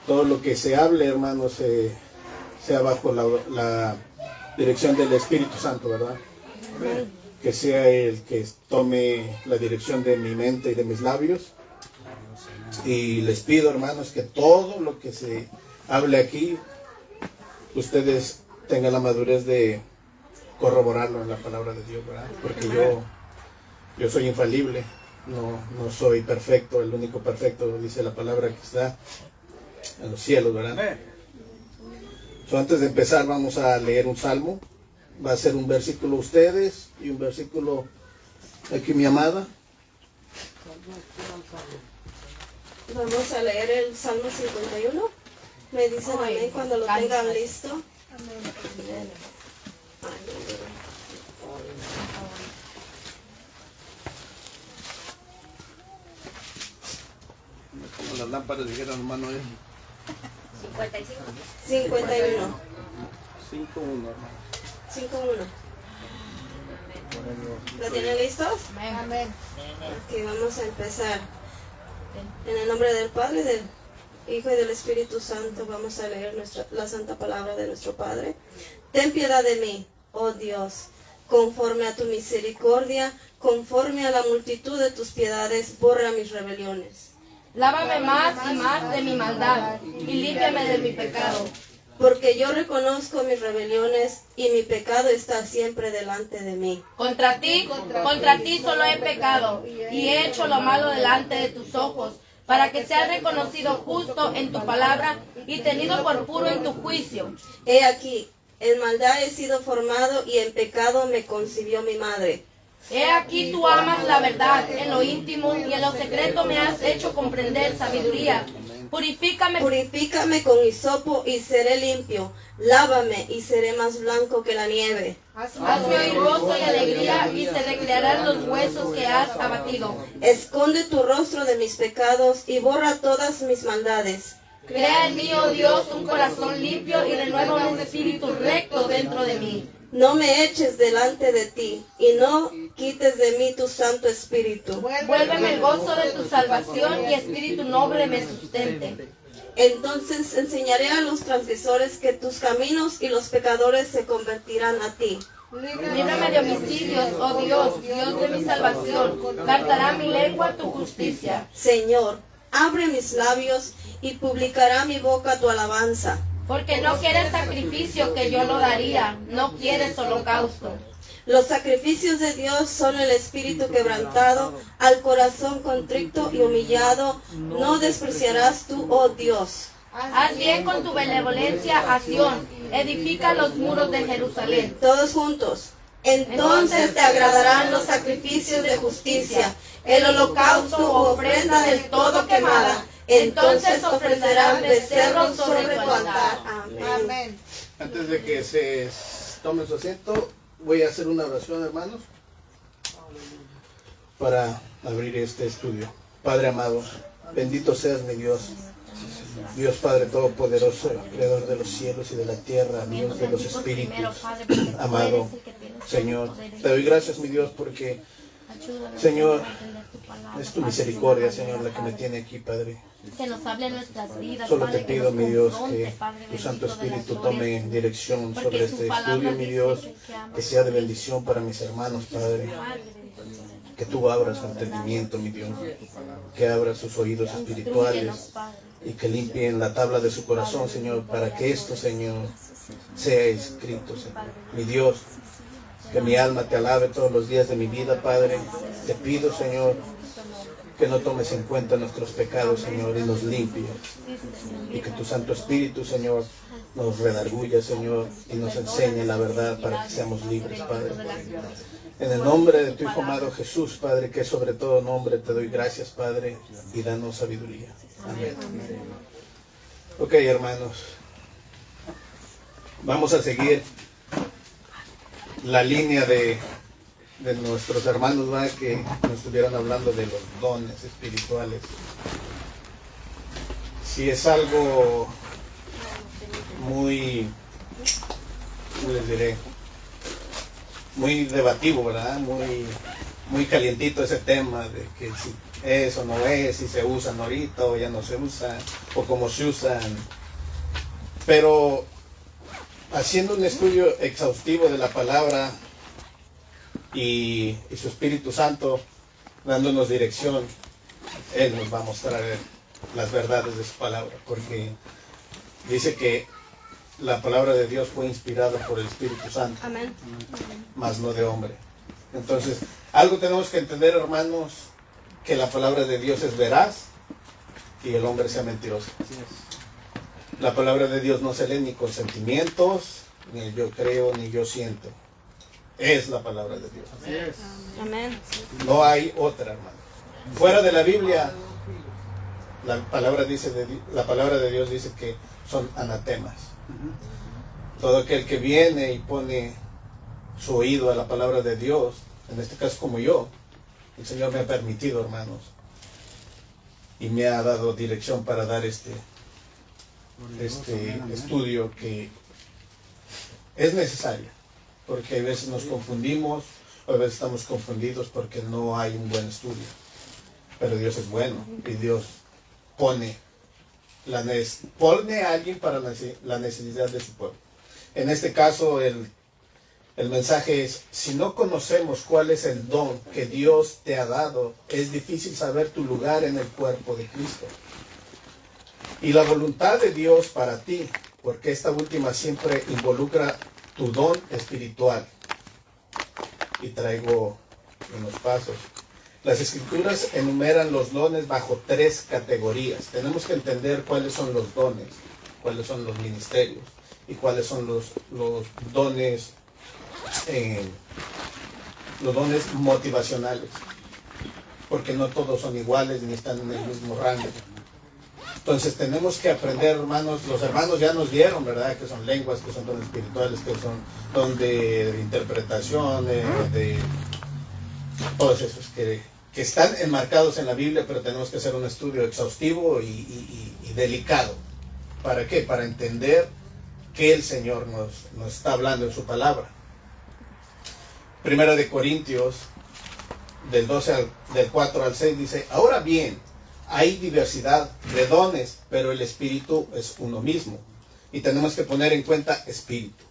todo lo que se hable, hermanos, sea bajo la dirección del Espíritu Santo, ¿verdad? Que sea el que tome la dirección de mi mente y de mis labios. Y les pido, hermanos, que todo lo que se hable aquí, ustedes tengan la madurez de corroborarlo en la palabra de Dios, ¿verdad? Porque yo soy infalible, no soy perfecto, el único perfecto, dice la palabra, que está en los cielos, ¿verdad? Antes de empezar vamos a leer un salmo. Va a ser un versículo ustedes y un versículo aquí mi amada. Vamos a leer el Salmo 51. Me dicen amén cuando lo tengan listo. Amén. Como las lámparas dijeron, hermano, 51. 5-1. 5-1. ¿Lo tienen listos? Amén. Ok, vamos a empezar. En el nombre del Padre, del Hijo y del Espíritu Santo, vamos a leer la santa palabra de nuestro Padre. Ten piedad de mí, oh Dios, conforme a tu misericordia, conforme a la multitud de tus piedades, borra mis rebeliones. Lávame más y más de mi maldad y límpiame de mi pecado. Porque yo reconozco mis rebeliones y mi pecado está siempre delante de mí. Contra ti solo he pecado y he hecho lo malo delante de tus ojos, para que seas reconocido justo en tu palabra y tenido por puro en tu juicio. He aquí, en maldad he sido formado y en pecado me concibió mi madre. He aquí tú amas la verdad en lo íntimo y en lo secreto me has hecho comprender sabiduría. Purifícame con hisopo y seré limpio. Lávame y seré más blanco que la nieve. Hazme oír gozo y alegría y se recrearán los huesos que has abatido. Esconde tu rostro de mis pecados y borra todas mis maldades. Crea en mí, oh Dios, un corazón limpio y renueva un espíritu recto dentro de mí. No me eches delante de ti y no quites de mí tu Santo Espíritu. Vuélveme el gozo de tu salvación y espíritu noble me sustente. Entonces enseñaré a los transgresores que tus caminos y los pecadores se convertirán a ti. Líbrame de homicidios, oh Dios, Dios de mi salvación. Cantará mi lengua tu justicia. Señor, abre mis labios y publicará mi boca tu alabanza. Porque no quieres sacrificio que yo lo daría, no quieres holocausto. Los sacrificios de Dios son el espíritu quebrantado, al corazón contrito y humillado, no despreciarás tú, oh Dios. Haz bien con tu benevolencia a Sión, edifica los muros de Jerusalén. Todos juntos. Entonces te agradarán los sacrificios de justicia, el holocausto o ofrenda del todo quemada. Entonces ofrecerán becerros sobre tu altar. Amén. Antes de que se tomen su asiento, voy a hacer una oración, hermanos, para abrir este estudio. Padre amado, bendito seas mi Dios. Dios Padre Todopoderoso, Creador de los cielos y de la tierra, Dios de los espíritus, amado Señor. Te doy gracias, mi Dios, porque, Señor, es tu misericordia, Señor, la que me tiene aquí, Padre. Que nos hable nuestras vidas. Solo te pido, mi Dios, que tu Santo Espíritu tome dirección sobre este estudio, mi Dios, que sea de bendición para mis hermanos, Padre. Que tú abras su entendimiento, mi Dios, que abras sus oídos espirituales y que limpien la tabla de su corazón, Señor, para que esto, Señor, sea escrito, Señor. Mi Dios, que mi alma te alabe todos los días de mi vida, Padre. Te pido, Señor, que no tomes en cuenta nuestros pecados, Señor, y nos limpies. Y que tu Santo Espíritu, Señor, nos redarguya, Señor, y nos enseñe la verdad para que seamos libres, Padre. En el nombre de tu Hijo amado Jesús, Padre, que sobre todo nombre te doy gracias, Padre, y danos sabiduría. Amén. Ok, hermanos. Vamos a seguir la línea de nuestros hermanos, ¿verdad?, que nos estuvieron hablando de los dones espirituales. Si es algo muy, ¿cómo les diré?, muy debativo, ¿verdad? Muy calientito ese tema de que si es o no es, si se usan ahorita o ya no se usan, o cómo se usan. Pero haciendo un estudio exhaustivo de la palabra y su Espíritu Santo dándonos dirección, Él nos va a mostrar las verdades de su palabra, porque dice que la palabra de Dios fue inspirada por el Espíritu Santo, Amén. más no de hombre. Entonces, algo tenemos que entender, hermanos, que la palabra de Dios es veraz y el hombre sea mentiroso. La palabra de Dios no se lee ni con sentimientos, ni yo creo, ni yo siento. Es la palabra de Dios. Así es. Amén. No hay otra, hermano. Fuera de la Biblia, la palabra de Dios dice que son anatemas. Todo aquel que viene y pone su oído a la palabra de Dios, en este caso como yo, el Señor me ha permitido, hermanos, y me ha dado dirección para dar este estudio que es necesario, porque a veces nos confundimos, o a veces estamos confundidos porque no hay un buen estudio. Pero Dios es bueno y Dios pone a alguien para la necesidad de su pueblo. En este caso, el mensaje es: si no conocemos cuál es el don que Dios te ha dado, es difícil saber tu lugar en el cuerpo de Cristo. Y la voluntad de Dios para ti, porque esta última siempre involucra tu don espiritual. Y traigo unos pasos. Las Escrituras enumeran los dones bajo 3 categorías. Tenemos que entender cuáles son los dones, cuáles son los ministerios y cuáles son los dones motivacionales, porque no todos son iguales ni están en el mismo rango. Entonces tenemos que aprender, hermanos. Los hermanos ya nos dieron, ¿verdad?, que son lenguas, que son dones espirituales, que son don de interpretación, de todos esos que están enmarcados en la Biblia, pero tenemos que hacer un estudio exhaustivo y delicado. ¿Para qué? Para entender que el Señor nos está hablando en su palabra. Primera de Corintios, del 4 al 6, dice: ahora bien, hay diversidad de dones, pero el Espíritu es uno mismo. Y tenemos que poner en cuenta Espíritu.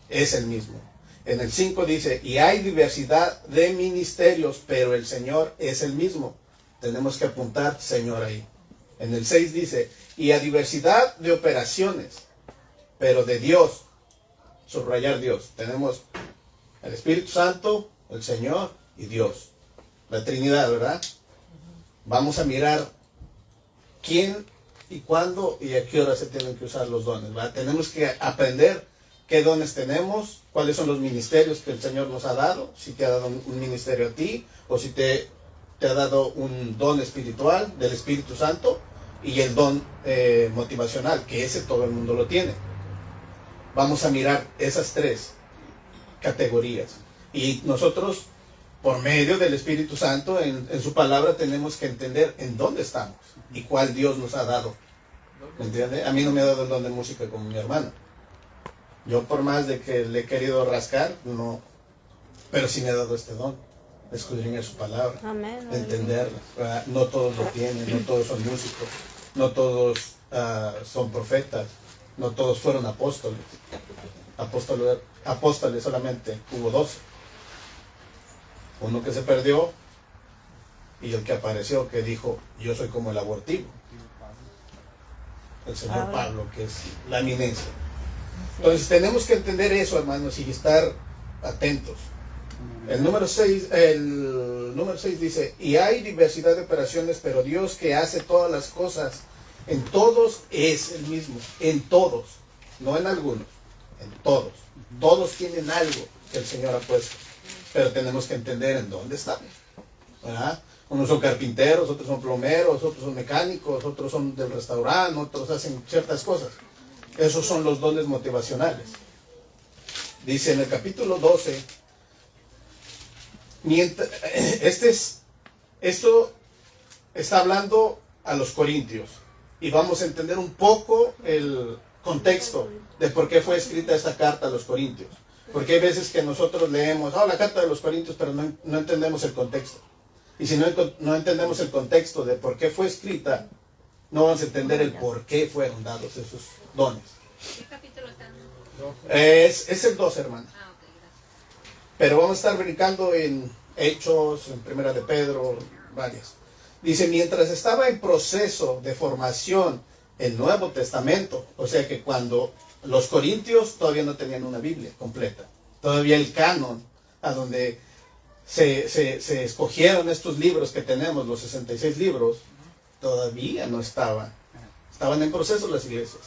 Es el mismo. En el 5 dice: y hay diversidad de ministerios, pero el Señor es el mismo. Tenemos que apuntar Señor ahí. En el 6 dice: y a diversidad de operaciones, pero de Dios. Subrayar Dios. Tenemos el Espíritu Santo, el Señor y Dios. La Trinidad, ¿verdad? Vamos a mirar quién y cuándo y a qué hora se tienen que usar los dones, ¿verdad? Tenemos que aprender qué dones tenemos, cuáles son los ministerios que el Señor nos ha dado, si te ha dado un ministerio a ti, o si te ha dado un don espiritual del Espíritu Santo, y el don motivacional, que ese todo el mundo lo tiene. Vamos a mirar esas 3 categorías. Y nosotros, por medio del Espíritu Santo, en su palabra, tenemos que entender en dónde estamos y cuál Dios nos ha dado. ¿Me entiende? A mí no me ha dado el don de música como mi hermana. Yo, por más de que le he querido rascar, no, pero sí me ha dado este don, escudriñar su palabra, Amén. entenderla, ¿verdad? No todos lo tienen, no todos son músicos, no todos son profetas, no todos fueron apóstoles. Apóstoles solamente hubo 12. Uno que se perdió y el que apareció, que dijo: yo soy como el abortivo. El señor Pablo, que es la eminencia. Entonces tenemos que entender eso, hermanos, y estar atentos. El número 6 dice: y hay diversidad de operaciones, pero Dios, que hace todas las cosas en todos, es el mismo. En todos, no en algunos, en todos. Todos tienen algo que el Señor ha puesto, pero tenemos que entender en dónde estamos, ¿verdad? Unos son carpinteros, otros son plomeros, otros son mecánicos, otros son del restaurante, otros hacen ciertas cosas. Esos son los dones motivacionales. Dice en el capítulo 12, esto está hablando a los corintios, y vamos a entender un poco el contexto de por qué fue escrita esta carta a los corintios. Porque hay veces que nosotros leemos la carta de los corintios, pero no entendemos el contexto. Y si no entendemos el contexto de por qué fue escrita, no vamos a entender el por qué fueron dados esos dones. ¿Qué capítulo está? Es el 2, hermano. Ah, ok, gracias. Pero vamos a estar brincando en Hechos, en Primera de Pedro, varias. Dice, mientras estaba en proceso de formación el Nuevo Testamento, o sea que cuando los corintios todavía no tenían una Biblia completa, todavía el canon, a donde se escogieron estos libros que tenemos, los 66 libros, todavía no estaban en proceso las iglesias.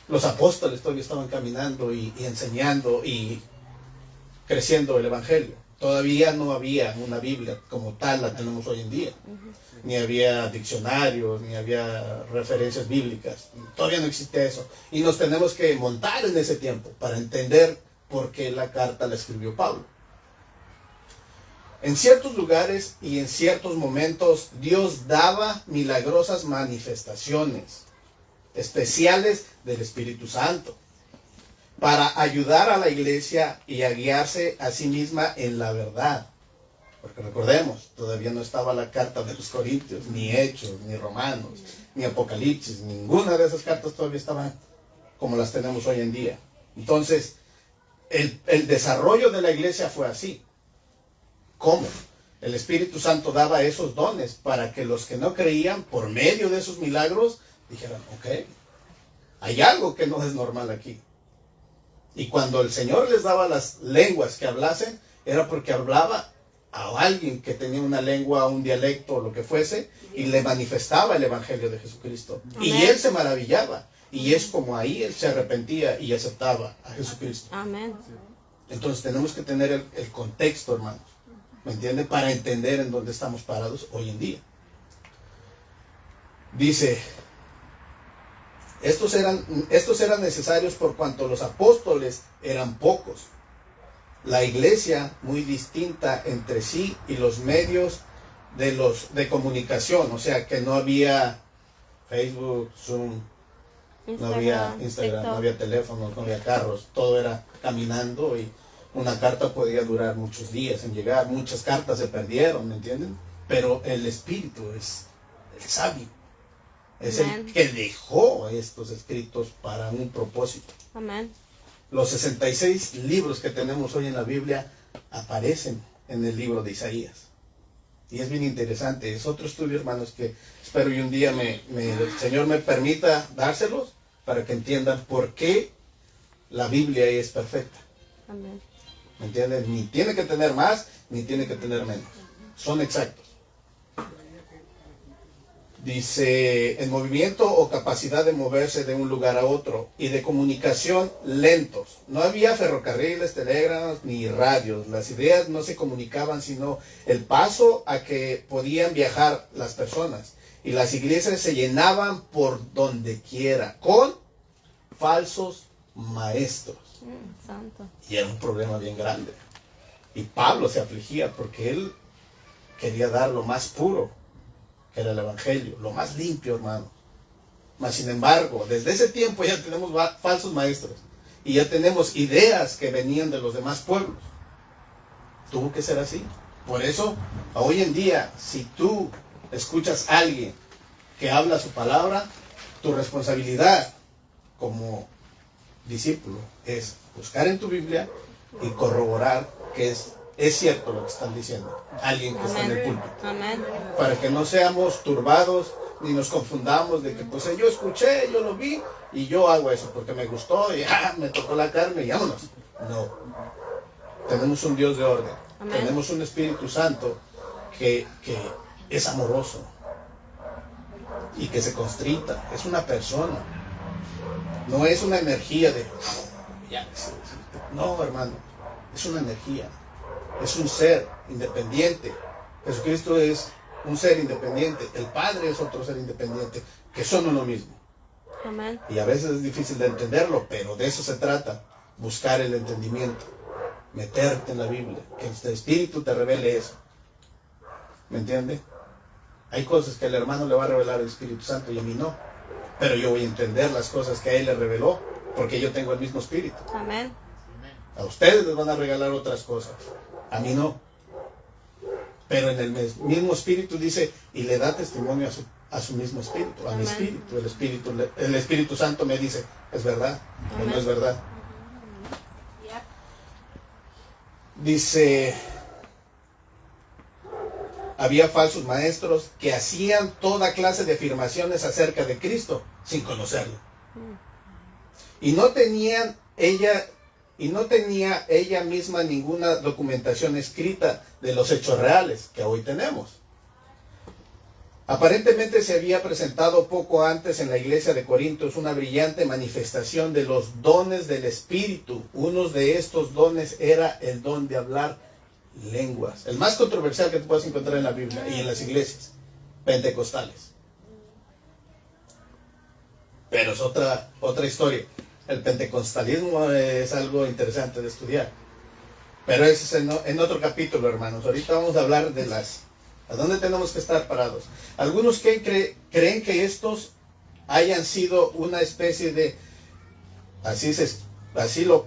Los apóstoles todavía estaban caminando y enseñando y creciendo el evangelio. Todavía no había una Biblia como tal la tenemos hoy en día. Ni había diccionarios, ni había referencias bíblicas. Todavía no existe eso. Y nos tenemos que montar en ese tiempo para entender por qué la carta la escribió Pablo. En ciertos lugares y en ciertos momentos Dios daba milagrosas manifestaciones especiales del Espíritu Santo para ayudar a la iglesia y a guiarse a sí misma en la verdad. Porque recordemos, todavía no estaba la carta de los Corintios, ni Hechos, ni Romanos, ni Apocalipsis. Ninguna de esas cartas todavía estaban como las tenemos hoy en día. Entonces, el desarrollo de la iglesia fue así. ¿Cómo? El Espíritu Santo daba esos dones para que los que no creían, por medio de esos milagros, dijeran, ok, hay algo que no es normal aquí. Y cuando el Señor les daba las lenguas que hablasen, era porque hablaba a alguien que tenía una lengua, un dialecto o lo que fuese, y le manifestaba el Evangelio de Jesucristo. Amén. Y él se maravillaba. Y es como ahí él se arrepentía y aceptaba a Jesucristo. Amén. Entonces tenemos que tener el contexto, hermanos. ¿Me entienden? Para entender en dónde estamos parados hoy en día. Dice, estos eran necesarios por cuanto los apóstoles eran pocos. La iglesia muy distinta entre sí y los medios de comunicación. O sea que no había Facebook, Zoom, no había Instagram, no había teléfonos, no había carros. Todo era caminando y una carta podía durar muchos días en llegar. Muchas cartas se perdieron, ¿me entienden? Pero el Espíritu es el sabio. Es Amén. El que dejó estos escritos para un propósito. Amén. Los 66 libros que tenemos hoy en la Biblia aparecen en el libro de Isaías. Y es bien interesante. Es otro estudio, hermanos, que espero y un día el Señor me permita dárselos para que entiendan por qué la Biblia es perfecta. Amén. ¿Me entienden? Ni tiene que tener más, ni tiene que tener menos. Son exactos. Dice, en movimiento o capacidad de moverse de un lugar a otro y de comunicación lentos. No había ferrocarriles, telégrafos ni radios. Las ideas no se comunicaban, sino el paso a que podían viajar las personas. Y las iglesias se llenaban por donde quiera con falsos maestros. Santo. Y era un problema bien grande. Y Pablo se afligía porque él quería dar lo más puro, que era el Evangelio, lo más limpio, hermano. Mas sin embargo, desde ese tiempo ya tenemos falsos maestros. Y ya tenemos ideas que venían de los demás pueblos. Tuvo que ser así. Por eso, hoy en día, si tú escuchas a alguien que habla su palabra, tu responsabilidad como discípulo es buscar en tu Biblia y corroborar que es cierto lo que están diciendo alguien que está en el púlpito. Amén. Para que no seamos turbados ni nos confundamos de que pues yo escuché, yo lo vi y yo hago eso porque me gustó y me tocó la carne y vámonos. No. Tenemos un Dios de orden. Amén. Tenemos un Espíritu Santo que es amoroso y que se constrita. Es una persona. No es una energía de... No, hermano. Es una energía. Es un ser independiente. Jesucristo es un ser independiente. El Padre es otro ser independiente. Que son uno mismo. Amén. Y a veces es difícil de entenderlo, pero de eso se trata. Buscar el entendimiento. Meterte en la Biblia. Que el Espíritu te revele eso. ¿Me entiende? Hay cosas que el hermano le va a revelar el Espíritu Santo y a mí no. Pero yo voy a entender las cosas que a él le reveló, porque yo tengo el mismo Espíritu. Amén. A ustedes les van a regalar otras cosas. A mí no. Pero en el mismo espíritu dice, y le da testimonio a su mismo espíritu, a mi espíritu. El Espíritu Santo me dice, ¿es verdad o no es verdad? Dice, había falsos maestros que hacían toda clase de afirmaciones acerca de Cristo sin conocerlo. Y no tenía ella misma ninguna documentación escrita de los hechos reales que hoy tenemos. Aparentemente se había presentado poco antes en la iglesia de Corintios una brillante manifestación de los dones del Espíritu. Uno de estos dones era el don de hablar lenguas. El más controversial que tú puedes encontrar en la Biblia y en las iglesias pentecostales. Pero es otra historia. El pentecostalismo es algo interesante de estudiar. Pero eso es en otro capítulo, hermanos. Ahorita vamos a hablar de ¿a dónde tenemos que estar parados? Algunos creen que estos hayan sido una especie de, así lo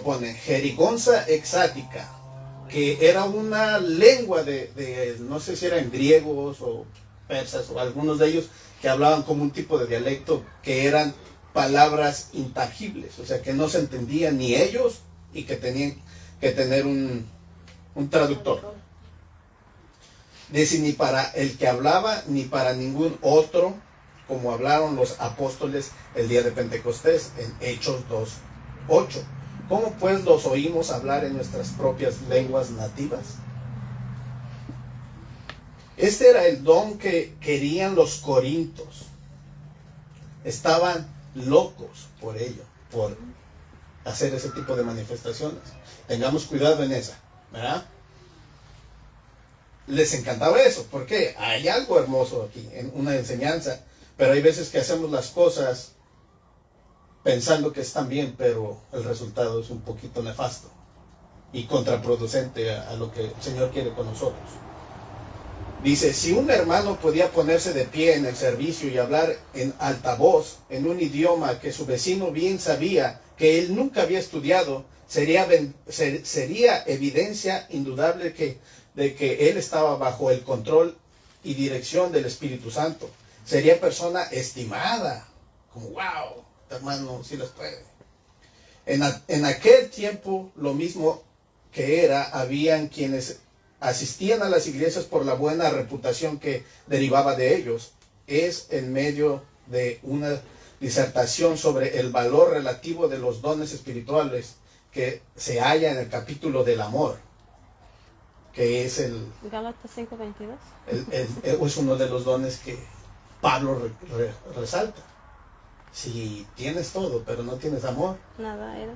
ponen, jerigonza exática, que era una lengua no sé si eran griegos o persas, o algunos de ellos que hablaban como un tipo de dialecto, que eran palabras intangibles, o sea, que no se entendían ni ellos y que tenían que tener un traductor. Dice, ni para el que hablaba, ni para ningún otro, como hablaron los apóstoles el día de Pentecostés, en Hechos 2:8. ¿Cómo pues los oímos hablar en nuestras propias lenguas nativas? Este era el don que querían los corintios. Estaban locos por ello, por hacer ese tipo de manifestaciones. Tengamos cuidado en esa, ¿verdad? Les encantaba eso, porque hay algo hermoso aquí, en una enseñanza, pero hay veces que hacemos las cosas pensando que están bien, pero el resultado es un poquito nefasto y contraproducente a lo que el Señor quiere con nosotros. Dice, si un hermano podía ponerse de pie en el servicio y hablar en alta voz, en un idioma que su vecino bien sabía que él nunca había estudiado, sería evidencia indudable de que él estaba bajo el control y dirección del Espíritu Santo. Sería persona estimada, como wow, hermano, sí las puede. En aquel tiempo, lo mismo que habían quienes asistían a las iglesias por la buena reputación que derivaba de ellos. Es en medio de una disertación sobre el valor relativo de los dones espirituales que se halla en el capítulo del amor, que es Gálatas 5:22. Es uno de los dones que Pablo resalta. Si tienes todo, pero no tienes amor, Nada era.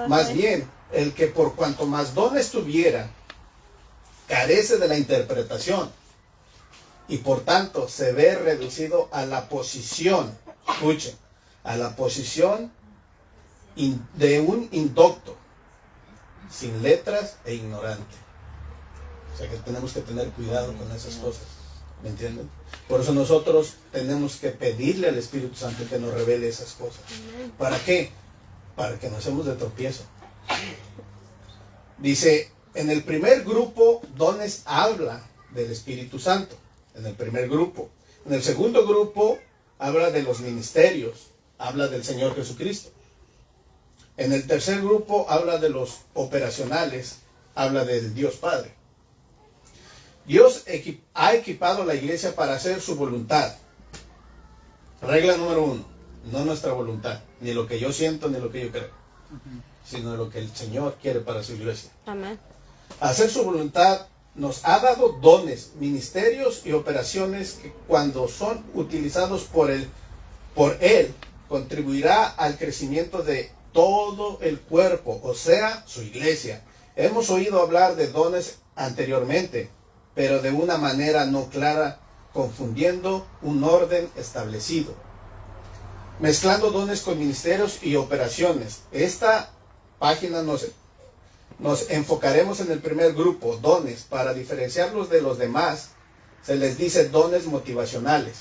Más bien, el que por cuanto más dones tuviera, carece de la interpretación y por tanto se ve reducido a la posición, escuchen, a la posición de un indocto, sin letras e ignorante. O sea que tenemos que tener cuidado con esas cosas, ¿me entienden? Por eso nosotros tenemos que pedirle al Espíritu Santo que nos revele esas cosas. ¿Para qué? Para que no seamos de tropiezo. Dice, en el primer grupo, dones habla del Espíritu Santo. En el primer grupo. En el segundo grupo, habla de los ministerios. Habla del Señor Jesucristo. En el tercer grupo, habla de los operacionales. Habla del Dios Padre. Dios ha equipado a la iglesia para hacer su voluntad. Regla número 1. No nuestra voluntad. Ni lo que yo siento, ni lo que yo creo. Sino lo que el Señor quiere para su iglesia. Amén. Hacer su voluntad nos ha dado dones, ministerios y operaciones que cuando son utilizados por Él, contribuirá al crecimiento de todo el cuerpo, o sea, su iglesia. Hemos oído hablar de dones anteriormente, pero de una manera no clara, confundiendo un orden establecido. Mezclando dones con ministerios y operaciones. Esta página nos enfocaremos en el primer grupo, dones. Para diferenciarlos de los demás, se les dice dones motivacionales,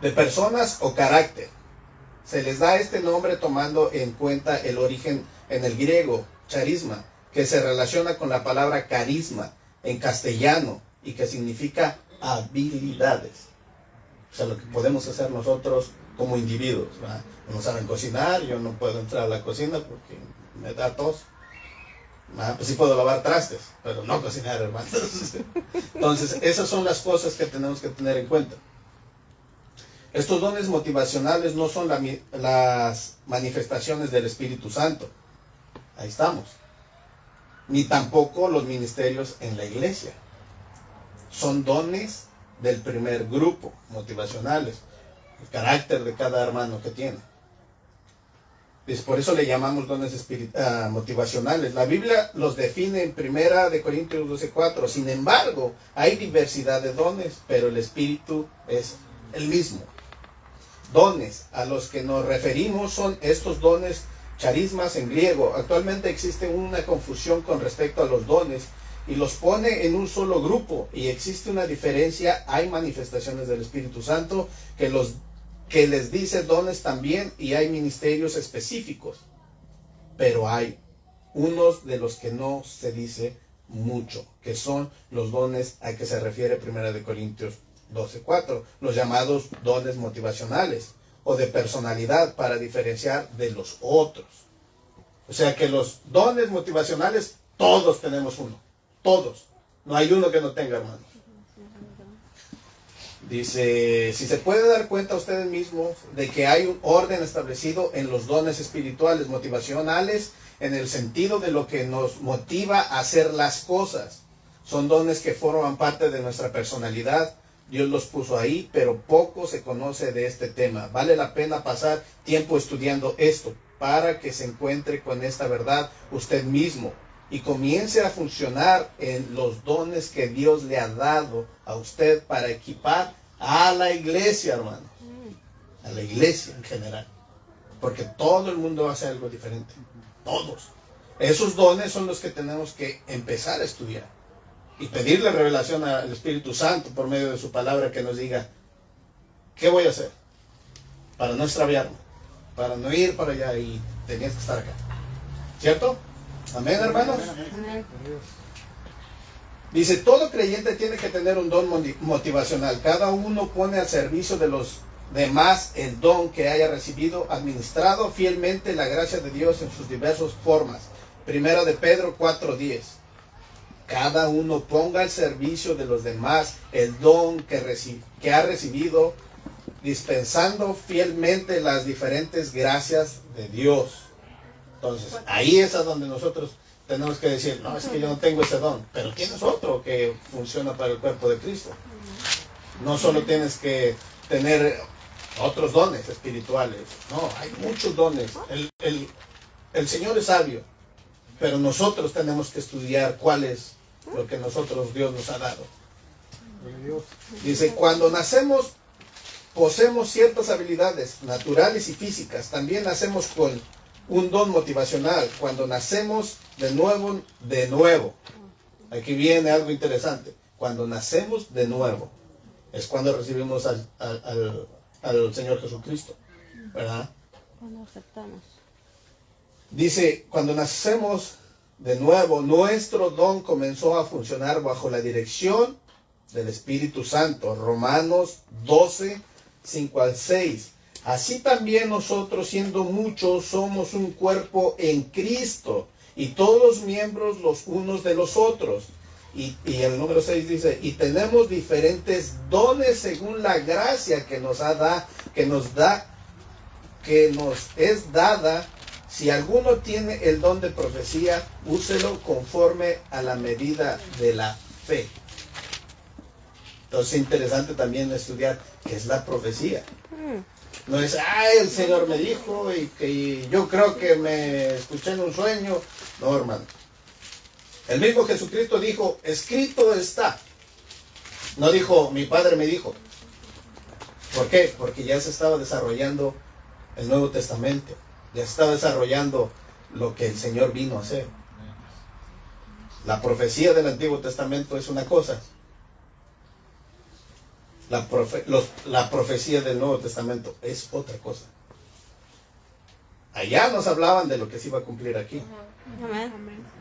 de personas o carácter. Se les da este nombre tomando en cuenta el origen en el griego, charisma, que se relaciona con la palabra carisma, en castellano y que significa habilidades. O sea, lo que podemos hacer nosotros como individuos, ¿verdad? No saben cocinar, yo no puedo entrar a la cocina porque me da tos. Pues sí puedo lavar trastes, pero no cocinar, hermanos. Entonces, esas son las cosas que tenemos que tener en cuenta. Estos dones motivacionales no son las manifestaciones del Espíritu Santo. Ahí estamos. Ni tampoco los ministerios en la iglesia. Son dones del primer grupo, motivacionales. El carácter de cada hermano que tiene. Por eso le llamamos dones motivacionales. La Biblia los define en 1 Corintios 12:4. Sin embargo, hay diversidad de dones, pero el Espíritu es el mismo. Dones a los que nos referimos son estos dones charismas en griego. Actualmente existe una confusión con respecto a los dones y los pone en un solo grupo, y existe una diferencia. Hay manifestaciones del Espíritu Santo que les dice dones también, y hay ministerios específicos, pero hay unos de los que no se dice mucho, que son los dones a que se refiere 1 Corintios 12:4, los llamados dones motivacionales o de personalidad, para diferenciar de los otros. O sea que los dones motivacionales, todos tenemos uno, todos, no hay uno que no tenga, hermanos. Dice, si se puede dar cuenta ustedes mismos de que hay un orden establecido en los dones espirituales motivacionales, en el sentido de lo que nos motiva a hacer las cosas. Son dones que forman parte de nuestra personalidad. Dios los puso ahí, pero poco se conoce de este tema. Vale la pena pasar tiempo estudiando esto para que se encuentre con esta verdad usted mismo y comience a funcionar en los dones que Dios le ha dado a usted para equipar a la iglesia, hermanos. A la iglesia en general. Porque todo el mundo hace algo diferente. Todos. Esos dones son los que tenemos que empezar a estudiar. Y pedirle revelación al Espíritu Santo por medio de su palabra, que nos diga, ¿qué voy a hacer? Para no extraviarme. Para no ir para allá y tenías que estar acá. ¿Cierto? Amén, hermanos. Dice, todo creyente tiene que tener un don motivacional. Cada uno pone al servicio de los demás el don que haya recibido, administrado fielmente la gracia de Dios en sus diversas formas. 1 de Pedro 4:10. Cada uno ponga al servicio de los demás el don que ha recibido, dispensando fielmente las diferentes gracias de Dios. Entonces, ahí es a donde nosotros tenemos que decir, no, es que yo no tengo ese don, pero tienes otro que funciona para el cuerpo de Cristo. No solo tienes que tener otros dones espirituales, no, hay muchos dones. El Señor es sabio, pero nosotros tenemos que estudiar cuál es lo que Dios nos ha dado. Dice, cuando nacemos, poseemos ciertas habilidades naturales y físicas. También nacemos con un don motivacional. Cuando nacemos de nuevo. Aquí viene algo interesante. Cuando nacemos de nuevo, es cuando recibimos al Señor Jesucristo, ¿verdad? Cuando aceptamos. Dice, cuando nacemos de nuevo, nuestro don comenzó a funcionar bajo la dirección del Espíritu Santo. Romanos 12:5-6. Así también nosotros, siendo muchos, somos un cuerpo en Cristo, y todos miembros los unos de los otros. Y el número 6 dice, y tenemos diferentes dones según la gracia que nos es dada. Si alguno tiene el don de profecía, úselo conforme a la medida de la fe. Entonces es interesante también estudiar qué es la profecía. No es, el Señor me dijo y que yo creo que me escuché en un sueño. No, hermano. El mismo Jesucristo dijo, escrito está. No dijo, mi Padre me dijo. ¿Por qué? Porque ya se estaba desarrollando el Nuevo Testamento. Ya se estaba desarrollando lo que el Señor vino a hacer. La profecía del Antiguo Testamento es una cosa. La profecía del Nuevo Testamento es otra cosa. Allá nos hablaban de lo que se iba a cumplir aquí. Amén.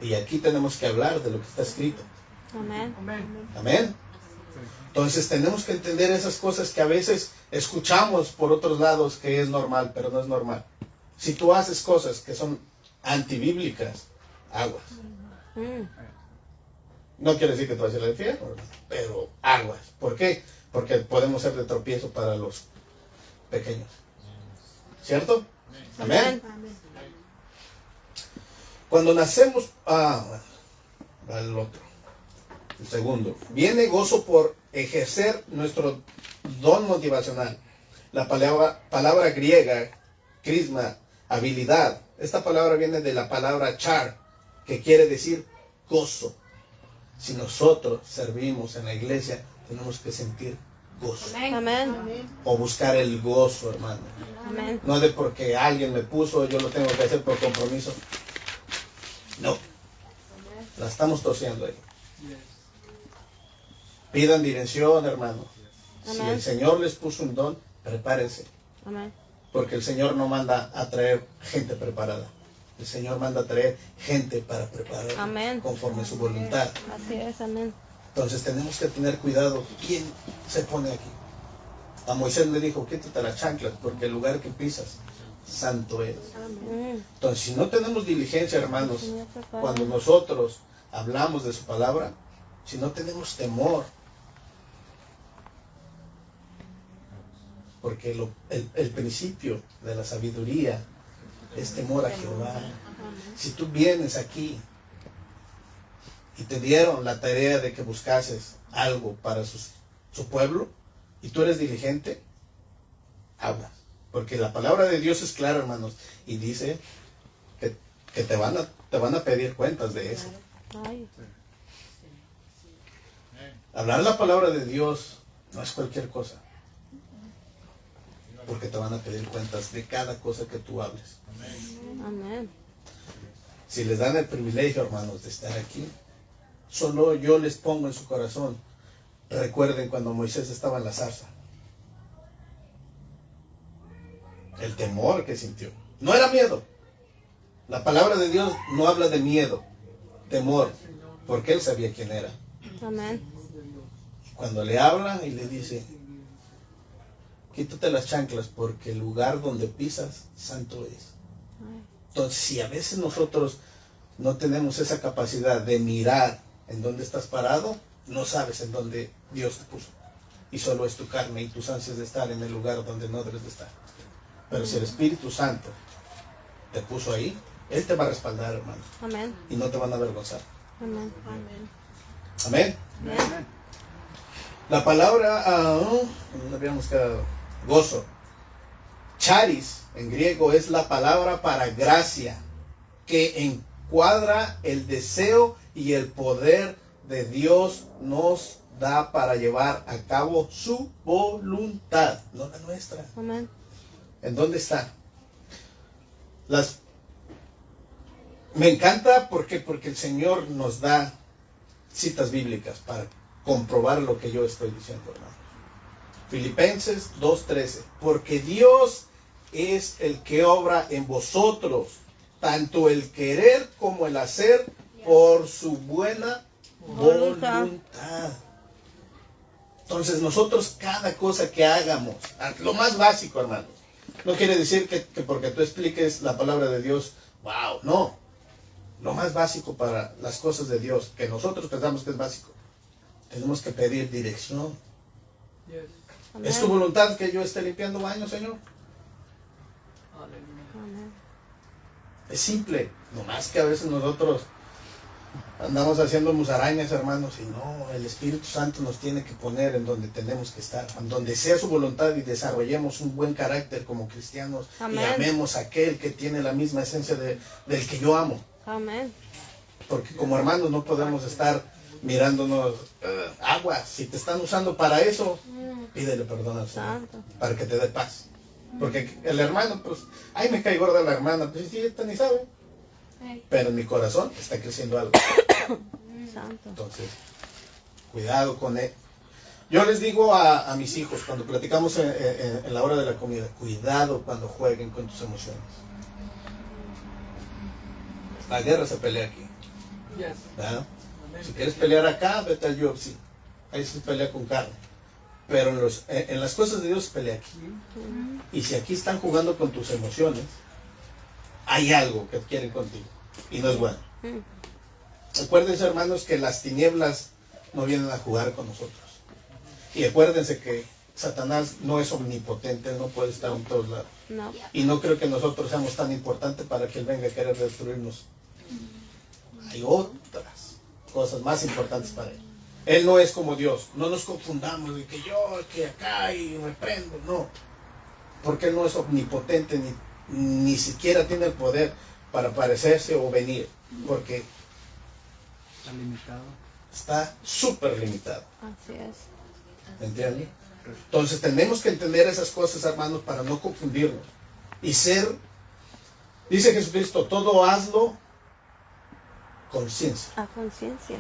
Y aquí tenemos que hablar de lo que está escrito. Amén. Amén. Entonces tenemos que entender esas cosas que a veces escuchamos por otros lados que es normal, pero no es normal. Si tú haces cosas que son antibíblicas, aguas. No quiere decir que tú vas a ir al infierno, pero aguas. ¿Por qué? Porque podemos ser de tropiezo para los pequeños. ¿Cierto? Amén. Cuando nacemos, al otro, el segundo, viene gozo por ejercer nuestro don motivacional. La palabra griega, crisma, habilidad. Esta palabra viene de la palabra char, que quiere decir gozo. Si nosotros servimos en la iglesia, tenemos que sentir gozo. Amén. O buscar el gozo, hermano. Amén. No de porque alguien me puso, yo lo tengo que hacer por compromiso. No. La estamos torciendo ahí. Pidan dirección, hermano. Si el Señor les puso un don, prepárense. Amén. Porque el Señor no manda a traer gente preparada. El Señor manda a traer gente para preparar. Amén. Conforme a su voluntad. Así es, amén. Entonces tenemos que tener cuidado. ¿Quién se pone aquí? A Moisés le dijo, quítate las chanclas, porque el lugar que pisas, santo es. Entonces, si no tenemos diligencia, hermanos, cuando nosotros hablamos de su palabra, si no tenemos temor, porque el principio de la sabiduría es temor a Jehová. Si tú vienes aquí y te dieron la tarea de que buscases algo para su pueblo, y tú eres diligente, habla. Porque la palabra de Dios es clara, hermanos, y dice que te van a pedir cuentas de eso. Hablar la palabra de Dios no es cualquier cosa, porque te van a pedir cuentas de cada cosa que tú hables. Amén. Si les dan el privilegio, hermanos, de estar aquí, solo yo les pongo en su corazón. Recuerden cuando Moisés estaba en la zarza. El temor que sintió. No era miedo. La palabra de Dios no habla de miedo, temor, porque él sabía quién era. Amén. Cuando le habla y le dice, quítate las chanclas porque el lugar donde pisas, santo es. Entonces, si a veces nosotros no tenemos esa capacidad de mirar en dónde estás parado, no sabes en dónde Dios te puso. Y solo es tu carne y tus ansias de estar en el lugar donde no debes de estar. Pero si el Espíritu Santo te puso ahí, Él te va a respaldar, hermano. Amén. Y no te van a avergonzar. Amén. Amén. Amén. La palabra, no habíamos quedado, gozo. Charis, en griego, es la palabra para gracia, que encuadra el deseo y el poder de Dios nos da para llevar a cabo su voluntad, no la nuestra. Amén. ¿En dónde está? Me encanta porque el Señor nos da citas bíblicas para comprobar lo que yo estoy diciendo, hermano. Filipenses 2:13. Porque Dios es el que obra en vosotros, tanto el querer como el hacer, por su buena voluntad. Entonces nosotros cada cosa que hagamos, lo más básico, hermanos, no quiere decir que porque tú expliques la palabra de Dios, wow, no. Lo más básico para las cosas de Dios, que nosotros pensamos que es básico, tenemos que pedir dirección. Amén. ¿Es tu voluntad que yo esté limpiando baños, Señor? Amén. Es simple, nomás que a veces nosotros andamos haciendo musarañas, hermanos, y no, el Espíritu Santo nos tiene que poner en donde tenemos que estar, en donde sea su voluntad, y desarrollemos un buen carácter como cristianos. Amén. Y amemos a aquel que tiene la misma esencia del que yo amo. Amén. Porque como hermanos no podemos estar mirándonos agua. Si te están usando para eso, pídele perdón al Señor, Santo. para que te dé paz. Porque el hermano, pues, ay, me cae gorda la hermana, pues sí, esta ni sabe. Pero en mi corazón está creciendo algo. Santo. Entonces, cuidado con él. Yo les digo a mis hijos, cuando platicamos en la hora de la comida, cuidado cuando jueguen con tus emociones. La guerra se pelea aquí, ¿verdad? Si quieres pelear acá, vete al UFC. Ahí se pelea con carne. Pero en las cosas de Dios se pelea aquí. Y si aquí están jugando con tus emociones, hay algo que quieren contigo. Y no es bueno. Acuérdense, hermanos, que las tinieblas no vienen a jugar con nosotros. Y acuérdense que Satanás no es omnipotente, él no puede estar en todos lados. No. Y no creo que nosotros seamos tan importantes para que él venga a querer destruirnos. Hay otras cosas más importantes para él. Él no es como Dios. No nos confundamos de que yo, que acá y me prendo. No. Porque él no es omnipotente, ni siquiera tiene el poder para parecerse o venir. Porque Está limitado. está súper limitado. Así es. ¿Entiendes? Entonces tenemos que entender esas cosas, hermanos, para no confundirnos. Y ser, dice Jesucristo, todo hazlo con ciencia. A conciencia.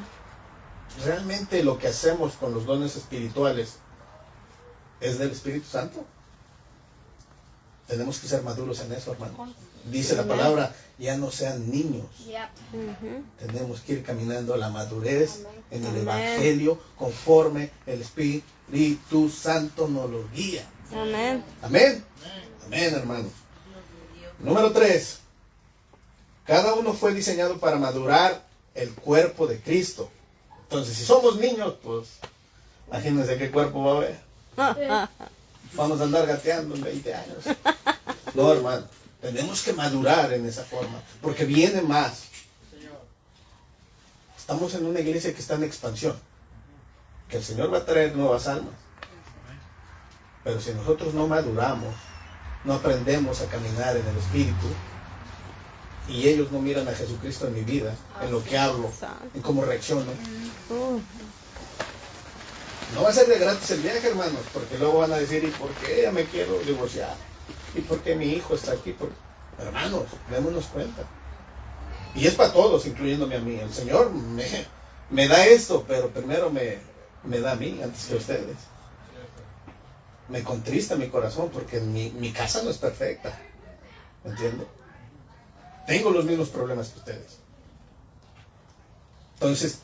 ¿Realmente lo que hacemos con los dones espirituales es del Espíritu Santo? Tenemos que ser maduros en eso, hermanos. Dice la palabra, ya no sean niños. Tenemos que ir caminando a la madurez en el Evangelio conforme el Espíritu Santo nos lo guía. Amén. Amén. Amén, hermanos. Número 3. Cada uno fue diseñado para madurar el cuerpo de Cristo. Entonces, si somos niños, pues, imagínense qué cuerpo va a haber. Vamos a andar gateando en 20 años. No, hermano. Tenemos que madurar en esa forma, porque viene más. Estamos en una iglesia que está en expansión, que el Señor va a traer nuevas almas. Pero si nosotros no maduramos, no aprendemos a caminar en el Espíritu, y ellos no miran a Jesucristo en mi vida, en lo que hablo, en cómo reacciono, no va a ser de gratis el viaje, hermanos, porque luego van a decir, ¿y por qué ya me quiero divorciar? ¿Y por qué mi hijo está aquí? Hermanos, démonos cuenta. Y es para todos, incluyéndome a mí. El Señor me da esto, pero primero me da a mí antes que a ustedes. Me contrista mi corazón porque mi casa no es perfecta. ¿Me entiende? Tengo los mismos problemas que ustedes. Entonces,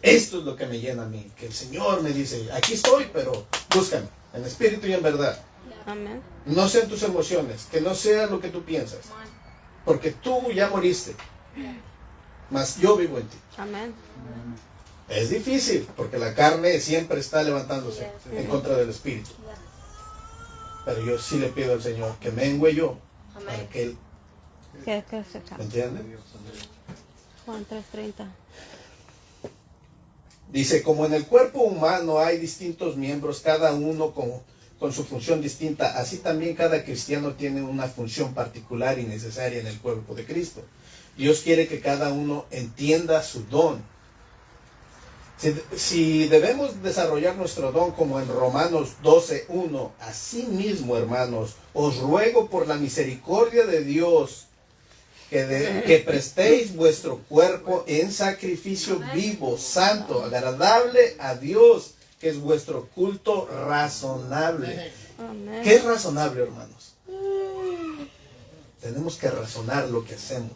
esto es lo que me llena a mí. Que el Señor me dice, aquí estoy, pero búscame en espíritu y en verdad. Amén. No sean tus emociones, que no sea lo que tú piensas. Porque tú ya moriste. Mas yo vivo en ti. Amén. Es difícil, porque la carne siempre está levantándose en contra del espíritu. Pero yo sí le pido al Señor que mengue yo, para que Él, ¿Qué se acaba? ¿me entiende? Juan 3:30. Dice, como en el cuerpo humano hay distintos miembros, cada uno con su función distinta, así también cada cristiano tiene una función particular y necesaria en el cuerpo de Cristo. Dios quiere que cada uno entienda su don. Si debemos desarrollar nuestro don como en Romanos 12:1, así mismo, hermanos, os ruego por la misericordia de Dios que prestéis vuestro cuerpo en sacrificio vivo, santo, agradable a Dios, que es vuestro culto razonable. Amén. ¿Qué es razonable, hermanos? Tenemos que razonar lo que hacemos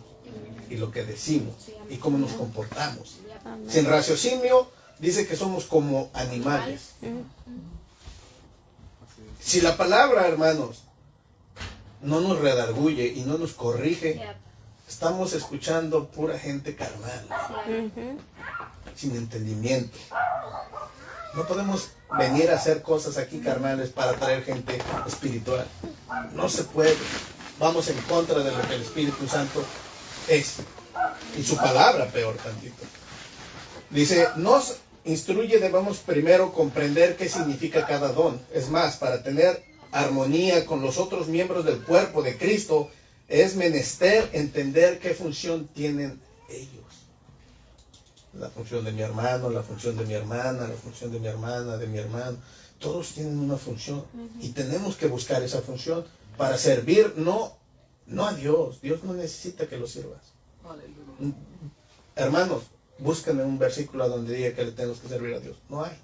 y lo que decimos y cómo nos comportamos. Amén. Sin raciocinio, dice que somos como animales. Si la palabra, hermanos, no nos redarguye y no nos corrige, estamos escuchando pura gente carnal, sin entendimiento. No podemos venir a hacer cosas aquí carnales para traer gente espiritual. No se puede. Vamos en contra de lo que el Espíritu Santo es. Y su palabra peor tantito. Dice, nos instruye, debemos primero comprender qué significa cada don. Es más, para tener armonía con los otros miembros del cuerpo de Cristo, es menester entender qué función tienen ellos. La función de mi hermano, la función de mi hermana, la función de mi hermana, de mi hermano. Todos tienen una función y tenemos que buscar esa función para servir, no a Dios. Dios no necesita que lo sirvas. Hermanos, búsquenme un versículo donde diga que le tenemos que servir a Dios. No hay.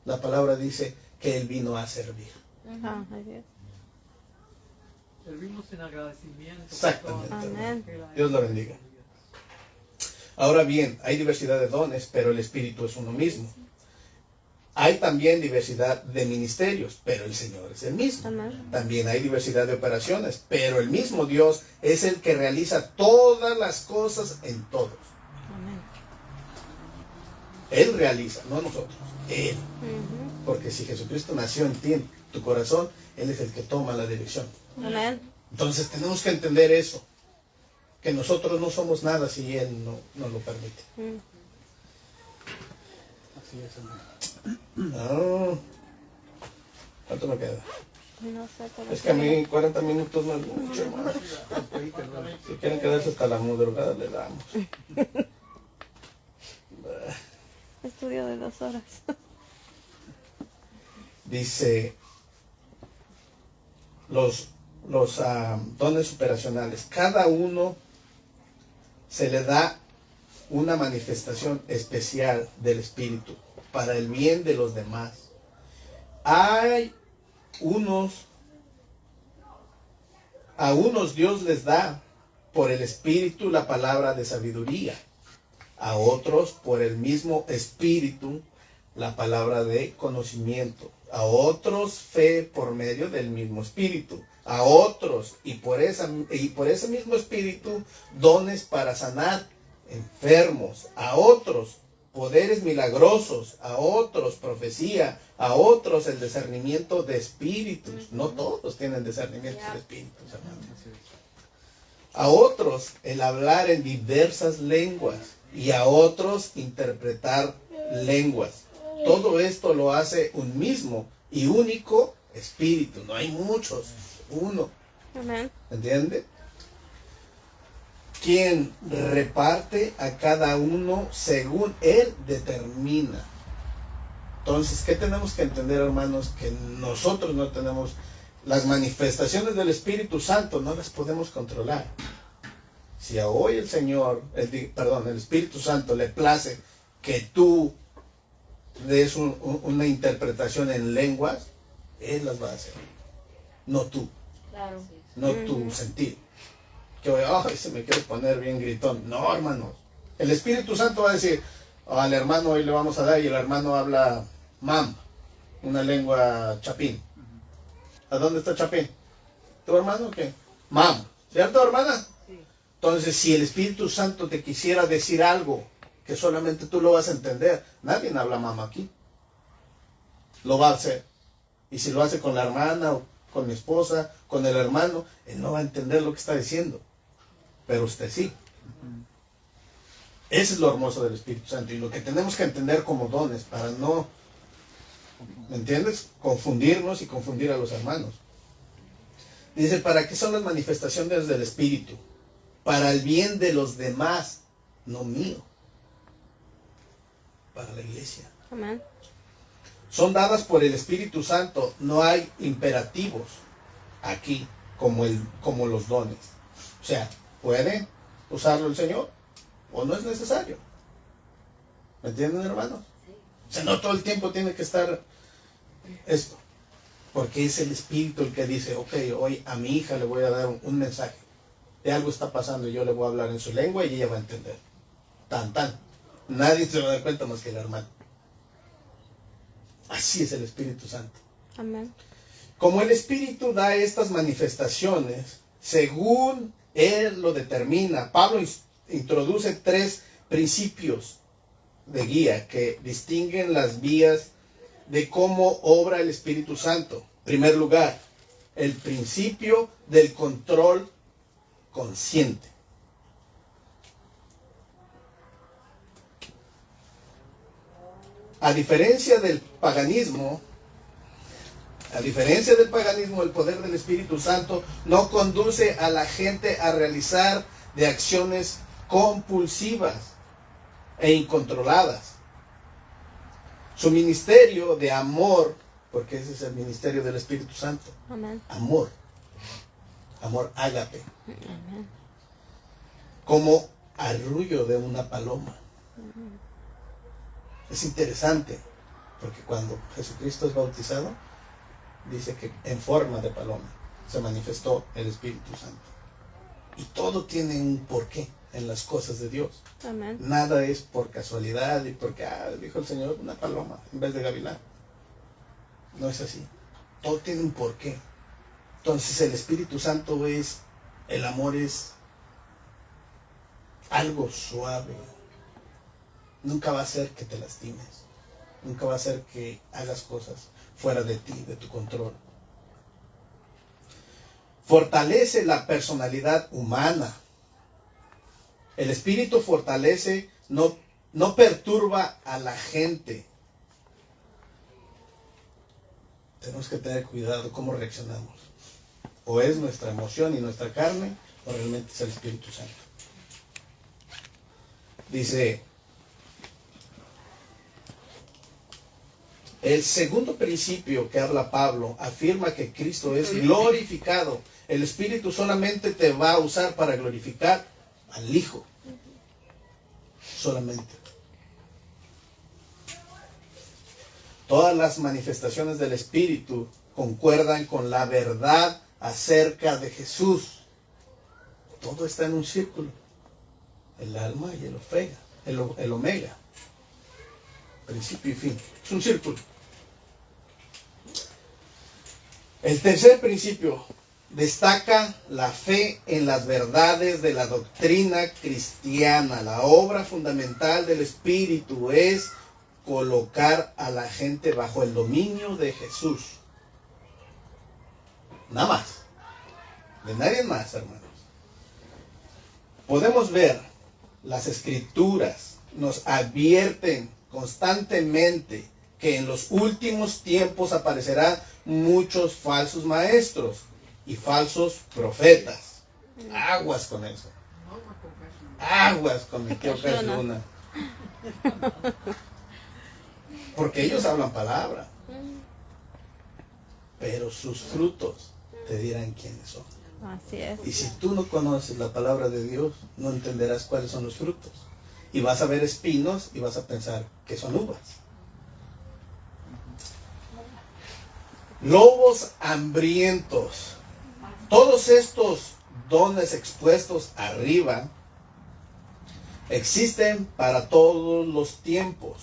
La palabra dice que Él vino a servir. Servimos en agradecimiento. Exactamente. Amén. Dios lo bendiga. Ahora bien, hay diversidad de dones, pero el Espíritu es uno mismo. Hay también diversidad de ministerios, pero el Señor es el mismo. También hay diversidad de operaciones, pero el mismo Dios es el que realiza todas las cosas en todos. Él realiza, no nosotros. Él. Porque si Jesucristo nació en ti, en tu corazón, Él es el que toma la dirección. Amén. Entonces tenemos que entender eso. Que nosotros no somos nada si Él no lo permite. Así es, hermano. ¿Cuánto me queda? No sé, pero Es que a mí 40 minutos no es mucho, hermano. Si quieren quedarse hasta la madrugada, le damos. estudio de 2 horas. Dice, los dones operacionales, cada uno se le da una manifestación especial del Espíritu para el bien de los demás. A unos Dios les da por el Espíritu la palabra de sabiduría, a otros por el mismo Espíritu la palabra de conocimiento, a otros fe por medio del mismo Espíritu, a otros y por ese mismo Espíritu dones para sanar enfermos, a otros poderes milagrosos, a otros profecía, a otros el discernimiento de espíritus. No todos tienen discernimiento de espíritus, hermanos. A otros el hablar en diversas lenguas y a otros interpretar lenguas. Todo esto lo hace un mismo y único Espíritu. No hay muchos, uno. Amén. ¿Entiende? Quien reparte a cada uno según Él determina. Entonces, ¿qué tenemos que entender, hermanos? Que nosotros no tenemos las manifestaciones del Espíritu Santo, no las podemos controlar. Si a hoy el el Espíritu Santo le place que tú des una interpretación en lenguas, Él las va a hacer. No tú. Claro. No tu sentir. Que hoy, se me quiere poner bien gritón. No, hermanos. El Espíritu Santo va a decir, al hermano hoy le vamos a dar, y el hermano habla mam, una lengua chapín. ¿A dónde está chapín? ¿Tu hermano qué? Mam. ¿Cierto, hermana? Sí. Entonces, si el Espíritu Santo te quisiera decir algo que solamente tú lo vas a entender, nadie habla mam aquí. Lo va a hacer. Y si lo hace con la hermana o con mi esposa, con el hermano, él no va a entender lo que está diciendo. Pero usted sí. Ese es lo hermoso del Espíritu Santo y lo que tenemos que entender como dones para no, ¿me entiendes? Confundirnos y confundir a los hermanos. Dice, ¿para qué son las manifestaciones del Espíritu? Para el bien de los demás, no mío. Para la iglesia. Amén. Son dadas por el Espíritu Santo, no hay imperativos aquí como los dones. O sea, ¿puede usarlo el Señor o no es necesario? ¿Me entienden, hermanos? O sea, no todo el tiempo tiene que estar esto, porque es el Espíritu el que dice, ok, hoy a mi hija le voy a dar un mensaje, de algo está pasando y yo le voy a hablar en su lengua y ella va a entender. Tan. Nadie se va a dar cuenta más que el hermano. Así es el Espíritu Santo. Amén. Como el Espíritu da estas manifestaciones, según Él lo determina, Pablo introduce 3 principios de guía que distinguen las vías de cómo obra el Espíritu Santo. En primer lugar, el principio del control consciente. A diferencia del paganismo, el poder del Espíritu Santo no conduce a la gente a realizar de acciones compulsivas e incontroladas. Su ministerio de amor, porque ese es el ministerio del Espíritu Santo. Amén. Amor ágape. Amén. Como arrullo de una paloma. Es interesante, porque cuando Jesucristo es bautizado, dice que en forma de paloma se manifestó el Espíritu Santo. Y todo tiene un porqué. en las cosas de Dios. Amén. Nada es por casualidad y porque, dijo el Señor, una paloma en vez de gavilán. No es así. Todo tiene un porqué. Entonces el Espíritu Santo el amor es algo suave. Nunca va a hacer que te lastimes. Nunca va a hacer que hagas cosas fuera de ti, de tu control. Fortalece la personalidad humana. El Espíritu fortalece, no perturba a la gente. Tenemos que tener cuidado cómo reaccionamos. O es nuestra emoción y nuestra carne, o realmente es el Espíritu Santo. Dice, el segundo principio que habla Pablo afirma que Cristo es glorificado. El Espíritu solamente te va a usar para glorificar al Hijo. Solamente. Todas las manifestaciones del Espíritu concuerdan con la verdad acerca de Jesús. Todo está en un círculo. El alma y el omega. Principio y fin. Es un círculo. El tercer principio destaca la fe en las verdades de la doctrina cristiana. La obra fundamental del Espíritu es colocar a la gente bajo el dominio de Jesús. Nada más. De nadie más, hermanos. Podemos ver, las Escrituras nos advierten constantemente que en los últimos tiempos aparecerán muchos falsos maestros y falsos profetas. Aguas con eso. Aguas con mi tío Pez Luna. Porque ellos hablan palabra. Pero sus frutos te dirán quiénes son. Así es. Y si tú no conoces la palabra de Dios, no entenderás cuáles son los frutos. Y vas a ver espinos y vas a pensar que son uvas. Lobos hambrientos. Todos estos dones expuestos arriba existen para todos los tiempos,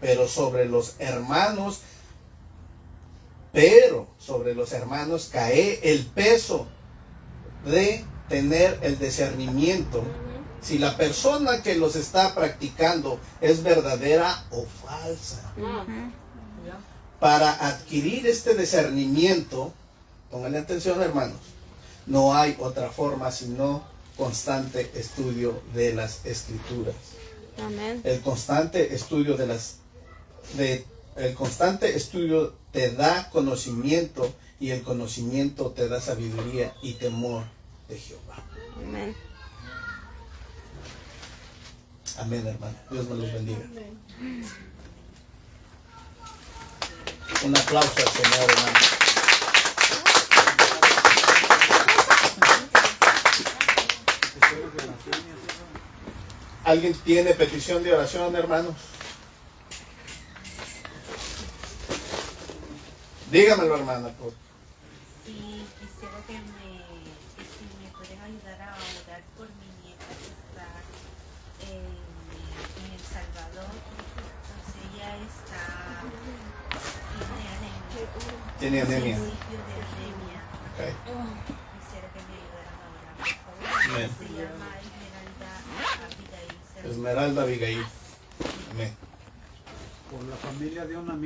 pero sobre los hermanos cae el peso de tener el discernimiento si la persona que los está practicando es verdadera o falsa. Para adquirir este discernimiento, pónganle atención, hermanos, no hay otra forma sino constante estudio de las Escrituras. Amén. El constante estudio te da conocimiento, y el conocimiento te da sabiduría y temor de Jehová. Amén. Amén, hermano. Dios me los bendiga. Un aplauso al Señor, hermano. ¿Alguien tiene petición de oración, hermanos? Dígamelo, hermana. Sí, quisiera que si me pueden ayudar a orar por mi nieta que está en El Salvador. Entonces ella Tiene anemia. principio de anemia. Okay. Quisiera que me ayudaran a orar, por favor. Amén. Se llama Esmeralda Abigail. Esmeralda Abigail. Amén. Por la familia de un amigo